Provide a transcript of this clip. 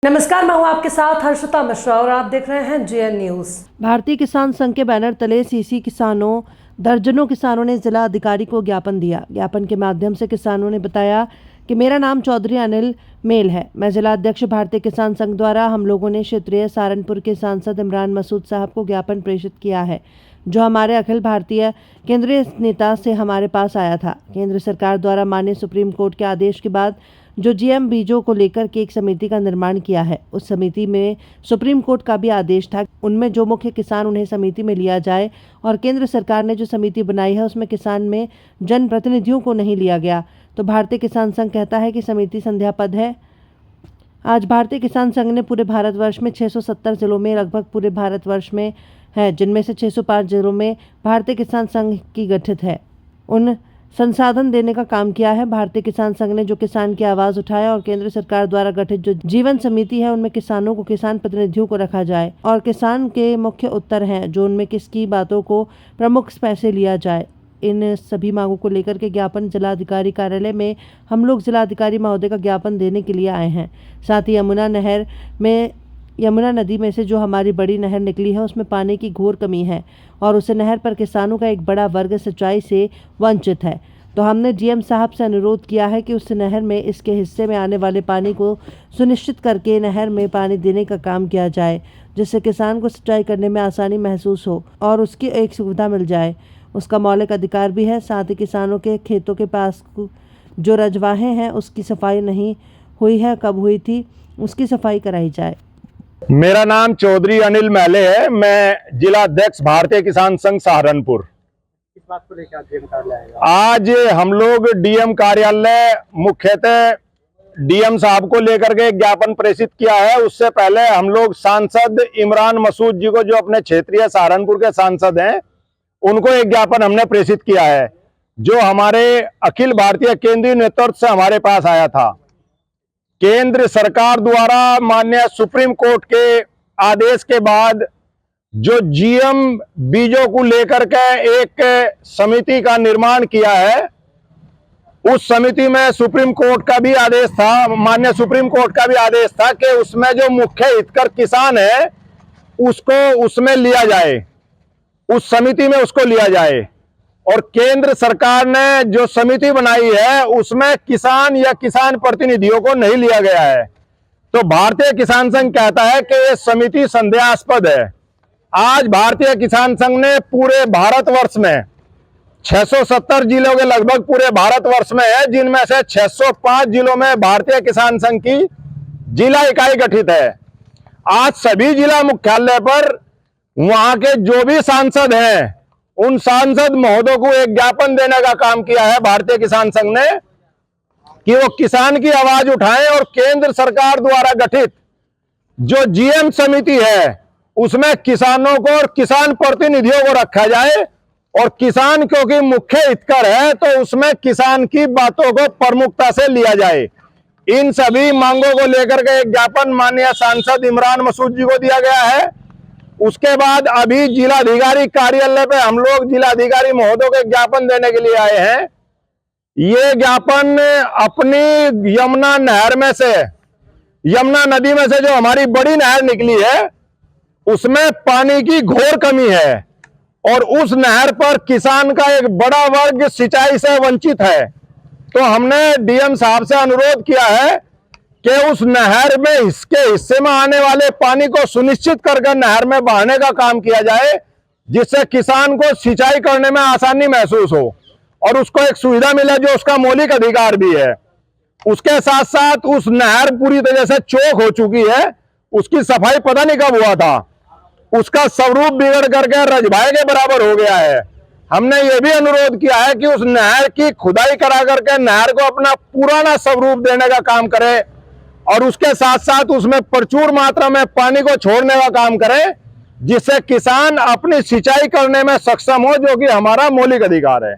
नमस्कार, मैं हूं आपके साथ हर्षिता मिश्रा और आप देख रहे हैं जेएन न्यूज। भारतीय किसान संघ के बैनर तले सीसी किसानों दर्जनों किसानों ने जिला अधिकारी को ज्ञापन दिया। ज्ञापन के माध्यम से किसानों ने बताया कि मेरा नाम चौधरी अनिल मेल है। मैं जिला अध्यक्ष भारतीय किसान संघ द्वारा हम लोगों ने क्षेत्रीय सहारनपुर के सांसद इमरान मसूद साहब को ज्ञापन प्रेषित किया है, जो हमारे अखिल भारतीय केंद्रीय नेता से हमारे पास आया था। केंद्र सरकार द्वारा माननीय सुप्रीम कोर्ट के आदेश के बाद जो जीएम बीजों को लेकर के एक समिति का निर्माण किया है, उस समिति में सुप्रीम कोर्ट का भी आदेश था, उनमें जो मुख्य किसान उन्हें समिति में लिया जाए, और केंद्र सरकार ने जो समिति बनाई है उसमें किसान में जनप्रतिनिधियों को नहीं लिया गया। तो भारतीय किसान संघ कहता है कि समिति संध्यापद है। आज भारतीय किसान संघ ने पूरे भारतवर्ष में 670 जिलों में लगभग पूरे भारतवर्ष में है, जिनमें से 605 जिलों में भारतीय किसान संघ की गठित है, उन संसाधन देने का काम किया है। भारतीय किसान संघ ने जो किसान की आवाज़ उठाया और केंद्र सरकार द्वारा गठित जो जीवन समिति है उनमें किसानों को, किसान प्रतिनिधियों को रखा जाए और किसान के मुख्य उत्तर हैं जो उनमें किसकी बातों को प्रमुख पैसे लिया जाए। इन सभी मांगों को लेकर के ज्ञापन जिलाधिकारी कार्यालय में हम लोग जिलाधिकारी महोदय का ज्ञापन देने के लिए आए हैं। साथ ही यमुना नदी में से जो हमारी बड़ी नहर निकली है उसमें पानी की घोर कमी है और उस नहर पर किसानों का एक बड़ा वर्ग सिंचाई से वंचित है। तो हमने जीएम साहब से अनुरोध किया है कि उस नहर में इसके हिस्से में आने वाले पानी को सुनिश्चित करके नहर में पानी देने का काम किया जाए, जिससे किसान को सिंचाई करने में आसानी महसूस हो और उसकी एक सुविधा मिल जाए। उसका मौलिक अधिकार भी है। साथ ही किसानों के खेतों के पास जो रजवाहें हैं उसकी सफाई नहीं हुई है, कब हुई थी, उसकी सफाई कराई जाए। मेरा नाम चौधरी अनिल मेले है। मैं जिला अध्यक्ष भारतीय किसान संघ सहारनपुर। इस बात को लेकर डीएम कार्यालय आज हम लोग डीएम कार्यालय मुख्यतः डीएम साहब को लेकर के ज्ञापन प्रेषित किया है। उससे पहले हम लोग सांसद इमरान मसूद जी को, जो अपने क्षेत्रीय सहारनपुर के सांसद हैं, उनको एक ज्ञापन हमने प्रेषित किया है, जो हमारे अखिल भारतीय केंद्रीय नेतृत्व से हमारे पास आया था। केंद्र सरकार द्वारा माननीय सुप्रीम कोर्ट के आदेश के बाद जो जीएम बीजों को लेकर के एक समिति का निर्माण किया है, उस समिति में सुप्रीम कोर्ट का भी आदेश था, माननीय सुप्रीम कोर्ट का भी आदेश था कि उसमें जो मुख्य हितकर किसान है उसको उसमें लिया जाए, उस समिति में उसको लिया जाए। और केंद्र सरकार ने जो समिति बनाई है उसमें किसान या किसान प्रतिनिधियों को नहीं लिया गया है। तो भारतीय किसान संघ कहता है कि यह समिति संदेहास्पद है। आज भारतीय किसान संघ ने पूरे भारतवर्ष में 670 जिलों के लगभग पूरे भारतवर्ष में है, जिनमें से 605 जिलों में भारतीय किसान संघ की जिला इकाई गठित है। आज सभी जिला मुख्यालय पर वहां के जो भी सांसद हैं उन सांसद महोदयों को एक ज्ञापन देने का काम किया है भारतीय किसान संघ ने, कि वो किसान की आवाज उठाएं और केंद्र सरकार द्वारा गठित जो जीएम समिति है उसमें किसानों को और किसान प्रतिनिधियों को रखा जाए, और किसान क्योंकि मुख्य हितकर है तो उसमें किसान की बातों को प्रमुखता से लिया जाए। इन सभी मांगों को लेकर के एक ज्ञापन माननीय सांसद इमरान मसूद जी को दिया गया है। उसके बाद अभी जिलाधिकारी कार्यालय पे हम लोग जिलाधिकारी महोदय को ज्ञापन देने के लिए आए हैं। ये ज्ञापन अपनी यमुना नहर में से, यमुना नदी में से जो हमारी बड़ी नहर निकली है उसमें पानी की घोर कमी है और उस नहर पर किसान का एक बड़ा वर्ग सिंचाई से वंचित है। तो हमने डीएम साहब से अनुरोध किया है कि उस नहर में इसके हिस्से में आने वाले पानी को सुनिश्चित करके नहर में बहाने का काम किया जाए, जिससे किसान को सिंचाई करने में आसानी महसूस हो और उसको एक सुविधा मिले जो उसका मौलिक अधिकार भी है। उसके साथ साथ उस नहर पूरी तरह से चौक हो चुकी है, उसकी सफाई पता नहीं कब हुआ था, उसका स्वरूप बिगड़ करके रजभाए के बराबर हो गया है। हमने ये भी अनुरोध किया है कि उस नहर की खुदाई करा करके नहर को अपना पुराना स्वरूप देने का काम करे और उसके साथ साथ उसमें प्रचुर मात्रा में पानी को छोड़ने का काम करे, जिससे किसान अपनी सिंचाई करने में सक्षम हो, जो कि हमारा मौलिक अधिकार है।